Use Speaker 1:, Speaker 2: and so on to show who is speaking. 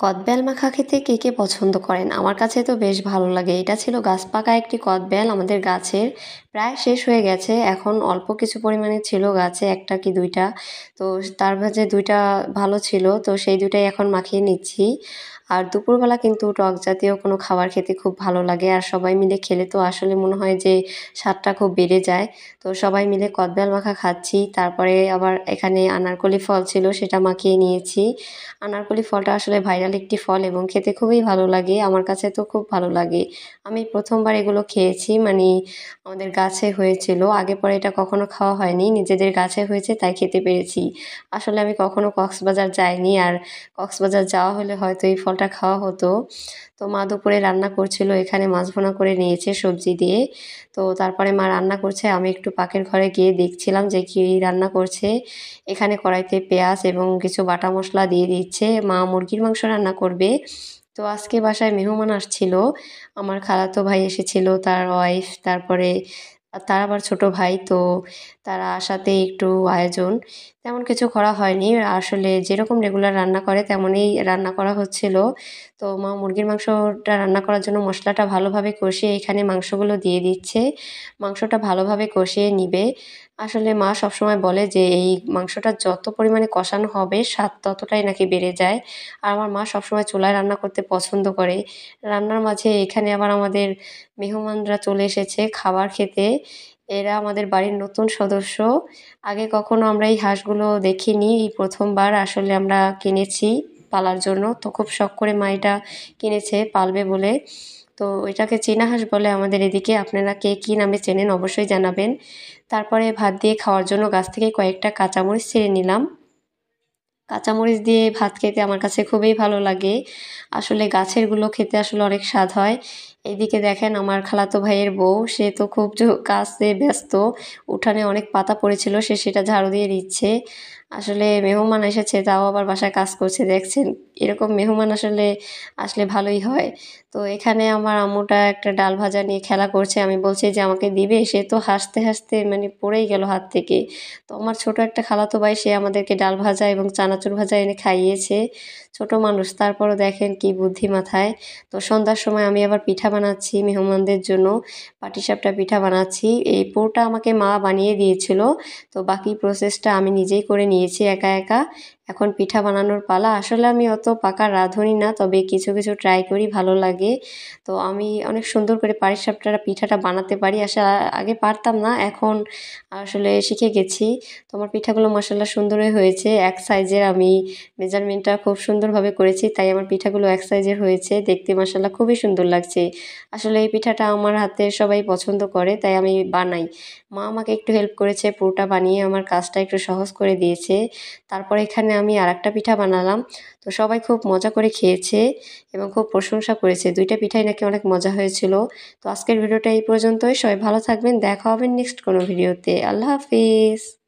Speaker 1: কদবেল মাখা খেতে কে কে পছন্দ করেন? আমার কাছে তো বেশ ভালো লাগে। এটা ছিল গাছপাকা একটি কদবেল আমাদের গাছের। প্রায় শেষ হয়ে গেছে। এখন অল্প কিছু পরিমাণে ছিল গাছে ১ টা কি ২ টা। তো তার মাঝে ২ টা ভালো ছিল। তো সেই ২ টাই এখন মাখিয়ে নিচ্ছি। আর দুপুরবেলা কিন্তু টক জাতীয় কোনো খাবার খেতে খুব ভালো লাগে। আর সবাই মিলে খেলে তো আসলে মনে হয় যে স্বাদটা খুব বেড়ে যায়। তো সবাই মিলে কদবেল মাখা খাচ্ছি। তারপরে আবার এখানে আনারকলি ফল ছিল সেটা মাখিয়ে নিয়েছি। আনারকলি ফলটা আসলে ভাইরাল একটি ফল এবং খেতে খুবই ভালো লাগে। আমার কাছে তো খুব ভালো লাগে। আমি ১ম বার এগুলো খেয়েছি আমাদের গাছে হয়েছিল। আগে পরে এটা কখনো খাওয়া হয়নি। নিজেদের গাছে হয়েছে তাই খেতে পেরেছি। আসলে আমি কখনো কক্সবাজার যাইনি। আর কক্সবাজার যাওয়া হলে হয়তো এই ফলটা খাওয়া হতো। তো মা দুপুরে রান্না করছিল। এখানে মাছ ভুনা করে নিয়েছে সবজি দিয়ে। তো তারপরে মা রান্না করছে। আমি একটু পাশের ঘরে গিয়ে দেখছিলাম যে কী রান্না করছে। এখানে কড়াইতে পেঁয়াজ এবং কিছু বাটা মসলা দিয়ে দিচ্ছে। মা মুরগির মাংস রান্না করবে। তো আজকে বাসায় মেহমান আসছিল। আমার খালাতো ভাই এসেছিল, তার ওয়াইফ, তারপরে তার আবার ছোট ভাই। তো তারা আসাতে একটু আয়োজন। তেমন কিছু করা হয়নি। আসলে যেরকম রেগুলার রান্না করে তেমনই রান্না করা হচ্ছিল। তো মা মুরগির মাংসটা রান্না করার জন্য মশলাটা ভালোভাবে কষিয়ে এখানে মাংসগুলো দিয়ে দিচ্ছে। মাংসটা ভালোভাবে কষিয়ে নিবে। আসলে মা সবসময় বলে যে এই মাংসটা যত পরিমাণে কষানো হবে স্বাদ ততটাই নাকি বেড়ে যায়। আর আমার মা সবসময় চুলায় রান্না করতে পছন্দ করে। রান্নার মাঝে এখানে আবার আমাদের মেহমানরা চলে এসেছে খাবার খেতে। এরা আমাদের বাড়ির নতুন সদস্য। আগে কখনো আমরা এই হাঁসগুলো দেখিনি। এই ১ম বার আসলে আমরা কিনেছি পালার জন্য। তো খুব শখ করে মা এটা কিনেছে পালবে বলে। তো এটাকে চীনা হাঁস বলে আমাদের এদিকে। আপনারা কে কী নামে চেনেন অবশ্যই জানাবেন। তারপরে ভাত দিয়ে খাওয়ার জন্য গাছ থেকে কয়েকটা কাঁচামরিচ ছিঁড়ে নিলাম। কাঁচামরিচ দিয়ে ভাত খেতে আমার কাছে খুবই ভালো লাগে। আসলে গাছেরগুলো খেতে আসলে অনেক স্বাদ হয়। এইদিকে দেখেন আমার খালাতো ভাইয়ের বউ, সে তো খুব কাজে ব্যস্ত। উঠানে অনেক পাতা পড়েছিল, সে সেটা ঝাড়ু দিয়ে দিচ্ছে। আসলে মেহমান এসেছে তাও আবার বাসায় কাজ করছে দেখছেন। এরকম মেহমান আসলে আসলে ভালোই হয়। তো এখানে আমার আম্মুটা একটা ডাল ভাজা নিয়ে খেলা করছে। আমি বলছি যে আমাকে দিবে, সে তো হাসতে হাসতে পড়েই গেল হাত থেকে। তো আমার ছোট একটা খালাতো ভাই, সে আমাদেরকে ডাল ভাজা এবং চানাচুর ভাজা এনে খাইয়েছে। ছোট মানুষ, তারপরও দেখেন কি বুদ্ধি মাথায়। তো সন্ধ্যার সময় আমি আবার পিঠা বানাচ্ছি মেহমানদের জন্য। পাটিসাপটা পিঠা বানাচ্ছি। এই পুরটা আমাকে মা বানিয়ে দিয়েছিল। তো বাকি প্রসেসটা আমি নিজেই করে নিয়েছি একা একা। এখন পিঠা বানানোর পালা। আসলে আমি অত পাকা রাঁধুনি না, তবে কিছু কিছু ট্রাই করি, ভালো লাগে। তো আমি অনেক সুন্দর করে পাটিসাপটা পিঠাটা বানাতে পারি। আগে পারতাম না, এখন আসলে শিখে গেছি। তো আমার পিঠাগুলো মাশাআল্লাহ সুন্দরই হয়েছে। এক সাইজের আমি মেজারমেন্টটা খুব সুন্দরভাবে করেছি, তাই আমার পিঠাগুলো এক সাইজের হয়েছে। দেখতে মাশাআল্লাহ খুবই সুন্দর লাগছে। আসলে এই পিঠাটা আমার হাতের সবাই পছন্দ করে, তাই আমি বানাই। মা আমাকে একটু হেল্প করেছে, পুরটা বানিয়ে আমার কাজটা একটু সহজ করে দিয়েছে। তারপর এখানে আমি আরেকটা পিঠা বানালাম। তো সবাই খুব মজা করে খেয়েছে এবং খুব প্রশংসা করেছে। ২ টা পিঠাই নাকি অনেক মজা হয়েছিল। তো আজকের ভিডিওটা এই পর্যন্তই। সবাই ভালো থাকবেন। দেখা হবে নেক্সট কোনো ভিডিওতে। আল্লাহ হাফিজ।